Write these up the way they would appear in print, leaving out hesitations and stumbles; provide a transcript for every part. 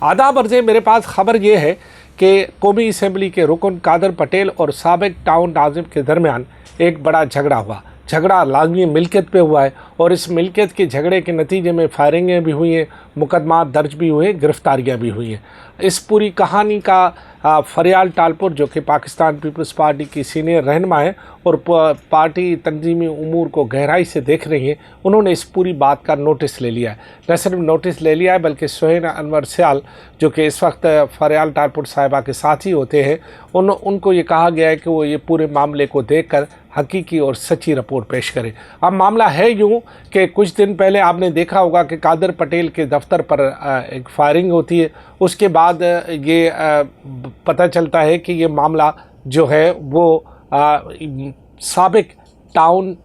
आदाब अर्ज़े मेरे पास खबर ये है कि कौमी असम्बली के रुकन कादर पटेल और साबिक टाउन नाज़िम के दरमियान एक बड़ा झगड़ा हुआ। झगड़ा लाजमी मिल्कियत पे हुआ है और इस मिल्कियत के झगड़े के नतीजे में फायरिंगें भी हुई हैं, मुकदमा दर्ज भी हुए, गिरफ्तारियां भी हुई हैं। इस पूरी कहानी का फरियाल टालपुर जो कि पाकिस्तान पीपल्स पार्टी की सीनियर रहनुमा है और पार्टी तंजीमी उमूर को गहराई से देख रही हैं, उन्होंने इस पूरी बात का नोटिस ले लिया है। न सिर्फ नोटिस ले लिया है बल्कि सुहेना अनवर सियाल जो कि इस वक्त फरियाल टालपुर साहिबा के साथी होते हैं, उनको ये कहा गया है कि वो ये पूरे मामले को देखकर हकीकी और सच्ची रिपोर्ट पेश करें। अब मामला है यूँ कि कुछ दिन पहले आपने देखा होगा कि कादर पटेल के दफ्तर पर एक फायरिंग होती है। उसके बाद ये पता चलता है कि ये मामला जो है वो साबिक town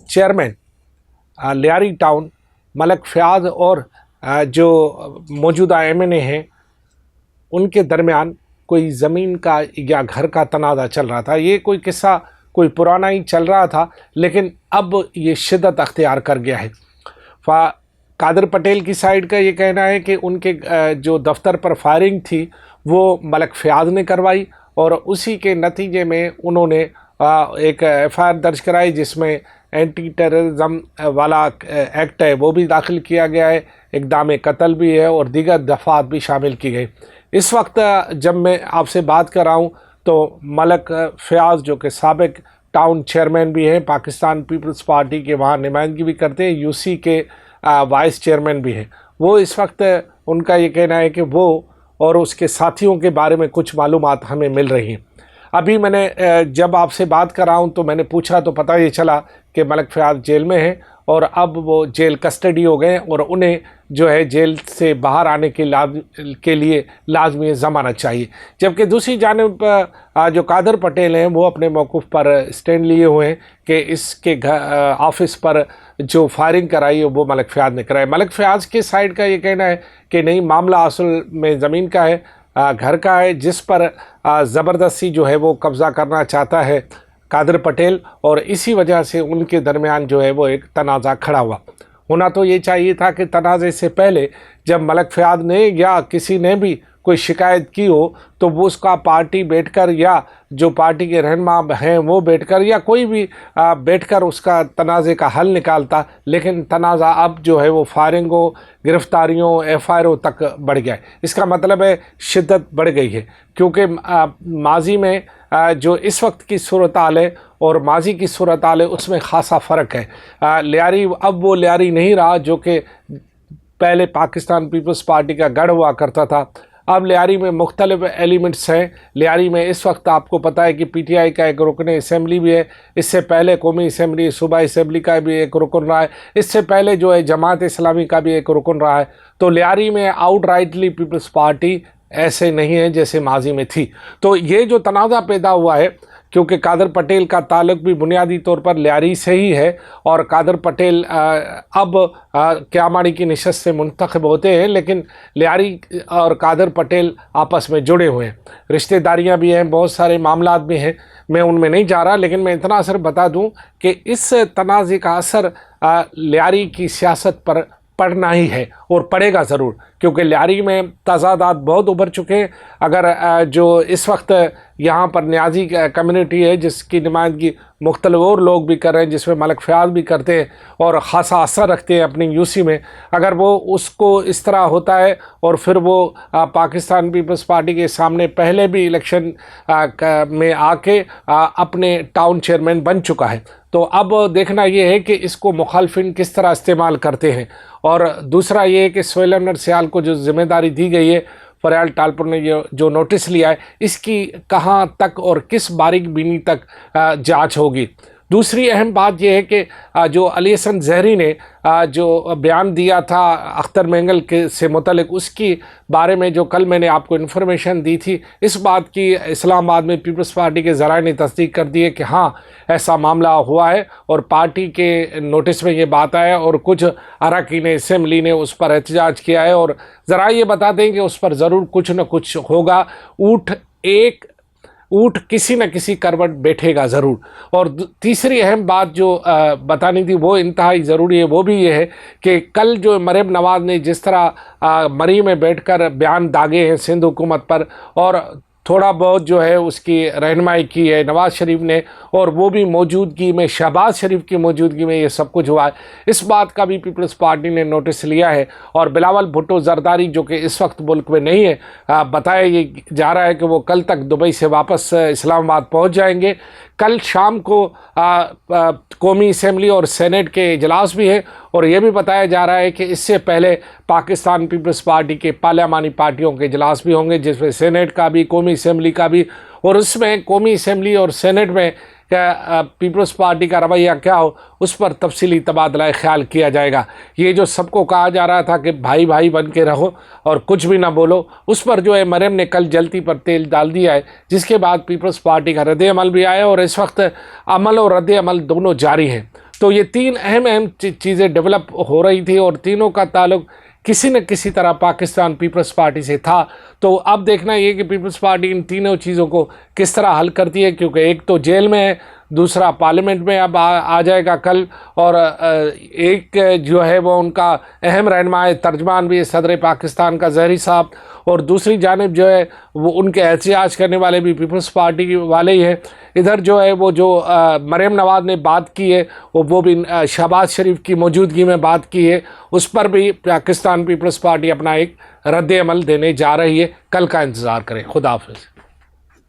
chairman Lyari town Malik Fayaz और जो मौजूदा MNA हैं उनके दरमियान कोई ज़मीन का या घर का तनाज़ा चल रहा था। ये कोई किस्सा कोई पुराना ही चल रहा था, लेकिन अब ये शिद्दत अख्तियार कर गया है। कादर पटेल की साइड का ये कहना है कि उनके जो दफ्तर पर फायरिंग थी वो मलक फयाज ने करवाई और उसी के नतीजे में उन्होंने एक FIR दर्ज कराई जिसमें एंटी टेररिज्म वाला एक्ट है वो भी दाखिल किया गया है, इक़दाम कत्ल भी है और दीगर दफ़ात भी शामिल की गई। इस वक्त जब मैं आपसे बात कर रहा हूँ तो मलक फयाज जो कि साबिक टाउन चेयरमैन भी हैं, पाकिस्तान पीपल्स पार्टी के वहाँ नुमाइंदगी भी करते हैं, UC के वाइस चेयरमैन भी हैं, वो इस वक्त उनका ये कहना है कि वो और उसके साथियों के बारे में कुछ मालूमात हमें मिल रही हैं। अभी मैंने जब आपसे बात कर रहा हूँ तो मैंने पूछा तो पता ये चला कि मलक फयाज जेल में हैं और अब वो जेल कस्टडी हो गए और उन्हें जो है जेल से बाहर आने के लिए लाजमी ज़मानत चाहिए। जबकि दूसरी जानिब जो कादर पटेल हैं वो अपने मौक़िफ़ पर स्टैंड लिए हुए हैं कि इसके ऑफिस पर जो फायरिंग कराई है वो मलक फयाज ने कराई। मलक फयाज के साइड का ये कहना है कि नहीं, मामला असल में ज़मीन का है, घर का है, जिस पर ज़बरदस्ती जो है वो कब्ज़ा करना चाहता है कादर पटेल और इसी वजह से उनके दरमियान जो है वो एक तनाज़ा खड़ा हुआ। होना तो ये चाहिए था कि तनाज़े से पहले जब मलक फयाज ने या किसी ने भी कोई शिकायत की हो तो वो उसका पार्टी बैठकर या जो पार्टी के रहनुमा हैं वो बैठकर या कोई भी बैठकर उसका तनाज़े का हल निकालता, लेकिन तनाज़ा अब जो है वो फायरिंगों, गिरफ्तारियों, FIR तक बढ़ गया है। इसका मतलब है शिद्दत बढ़ गई है, क्योंकि माजी में जो इस वक्त की सूरत हाल है और माजी की सूरत हाल है उसमें ख़ासा फ़र्क है। लियारी अब वो लियारी नहीं रहा जो कि पहले पाकिस्तान पीपल्स पार्टी का गढ़ हुआ करता था। अब लियारी में मुख्तलिफ एलिमेंट्स हैं। लियारी में इस वक्त आपको पता है कि PTI का एक रुकन असम्बली भी है, इससे पहले कौमी असम्बली, सूबाई असम्बली का भी एक रुकन रहा है, इससे पहले जो है जमात इस्लामी का भी एक रुकन रहा है। तो लियारी में आउटराइटली पीपल्स पार्टी ऐसे नहीं है जैसे माजी में थी। तो ये जो तनाज़ा पैदा हुआ है, क्योंकि कादर पटेल का ताल्लुक भी बुनियादी तौर पर लियारी से ही है और कादर पटेल अब क्यामाड़ी की नशस्त से मुंतखब होते हैं, लेकिन लियारी और कादर पटेल आपस में जुड़े हुए हैं, रिश्तेदारियां भी हैं, बहुत सारे मामलात भी हैं, मैं उनमें नहीं जा रहा। लेकिन मैं इतना असर बता दूं कि इस तनाज़े का असर लियारी की सियासत पर पढ़ना ही है और पड़ेगा ज़रूर, क्योंकि लियारी में तज़ादात बहुत उभर चुके हैं। अगर जो इस वक्त यहाँ पर न्याजी कम्युनिटी है जिसकी नुमाइंदगी मुख्तलिफ और लोग भी कर रहे हैं, जिसमें मलक फयाज भी करते हैं और ख़ासा असर रखते हैं अपनी UC में, अगर वो उसको इस तरह होता है और फिर वो पाकिस्तान पीपल्स पार्टी के सामने पहले भी इलेक्शन में आके अपने टाउन चेयरमैन बन चुका है, तो अब देखना ये है कि इसको मुखालफिन किस तरह इस्तेमाल करते हैं। और दूसरा ये है कि सुहेना अनवर सियाल को जो ज़िम्मेदारी दी गई है, फरियाल टालपुर ने ये जो नोटिस लिया है, इसकी कहाँ तक और किस बारीक बीनी तक जांच होगी। दूसरी अहम बात यह है कि जो अली हसन ज़हरी ने जो बयान दिया था अख्तर मेंगल के से मुतल्लिक, उसकी बारे में जो कल मैंने आपको इन्फॉर्मेशन दी थी, इस बात की इस्लामाबाद में पीपल्स पार्टी के ज़राए ने तस्दीक कर दी है कि हाँ ऐसा मामला हुआ है और पार्टी के नोटिस में ये बात आया और कुछ अरकान असम्बली ने उस पर एहतजाज किया है और ज़रा ये बता दें कि उस पर ज़रूर कुछ न कुछ होगा। ऊँट एक اونٹ کسی نہ کسی کروٹ بیٹھے گا ضرور۔ اور تیسری اہم بات جو بتانی تھی وہ انتہائی ضروری ہے، وہ بھی یہ ہے کہ کل جو مریم نواز نے جس طرح مری میں بیٹھ کر بیان داغے ہیں سندھ حکومت پر، اور تھوڑا بہت جو ہے اس کی رہنمائی کی ہے نواز شریف نے، اور وہ بھی موجودگی میں، شہباز شریف کی موجودگی میں یہ سب کچھ ہوا ہے، اس بات کا بھی پیپلز پارٹی نے نوٹس لیا ہے۔ اور بلاول بھٹو زرداری جو کہ اس وقت ملک میں نہیں ہے، بتایا یہ جا رہا ہے کہ وہ کل تک دبئی سے واپس اسلام آباد پہنچ جائیں گے۔ کل شام کو قومی اسمبلی اور سینیٹ کے اجلاس بھی ہے، اور یہ بھی بتایا جا رہا ہے کہ اس سے پہلے پاکستان پیپلز پارٹی کے پارلیمانی پارٹیوں کے اجلاس بھی ہوں گے، جس میں سینیٹ کا بھی، قومی اسمبلی کا بھی، اور اس میں قومی اسمبلی اور سینیٹ میں پیپلز پارٹی کا رویہ کیا ہو اس پر تفصیلی تبادلہ خیال کیا جائے گا۔ یہ جو سب کو کہا جا رہا تھا کہ بھائی بھائی بن کے رہو اور کچھ بھی نہ بولو، اس پر جو ہے مریم نے کل جلتی پر تیل ڈال دیا ہے، جس کے بعد پیپلز پارٹی کا رد عمل بھی آیا، اور اس وقت عمل اور رد عمل دونوں جاری ہیں۔ تو یہ تین اہم چیزیں ڈیولپ ہو رہی تھی، اور تینوں کا تعلق کسی نہ کسی طرح پاکستان پیپلز پارٹی سے تھا۔ تو اب دیکھنا یہ کہ پیپلز پارٹی ان تینوں چیزوں کو کس طرح حل کرتی ہے، کیونکہ ایک تو جیل میں ہے، دوسرا پارلیمنٹ میں اب آ جائے گا کل، اور ایک جو ہے وہ ان کا اہم رہنما ترجمان بھی ہے صدر پاکستان کا ظہری صاحب، اور دوسری جانب جو ہے وہ ان کے احتجاج کرنے والے بھی پیپلز پارٹی والے ہی ہیں۔ ادھر جو ہے وہ جو مریم نواز نے بات کی ہے وہ بھی شہباز شریف کی موجودگی میں بات کی ہے، اس پر بھی پاکستان پیپلز پارٹی اپنا ایک رد عمل دینے جا رہی ہے۔ کل کا انتظار کریں۔ خدا حافظ۔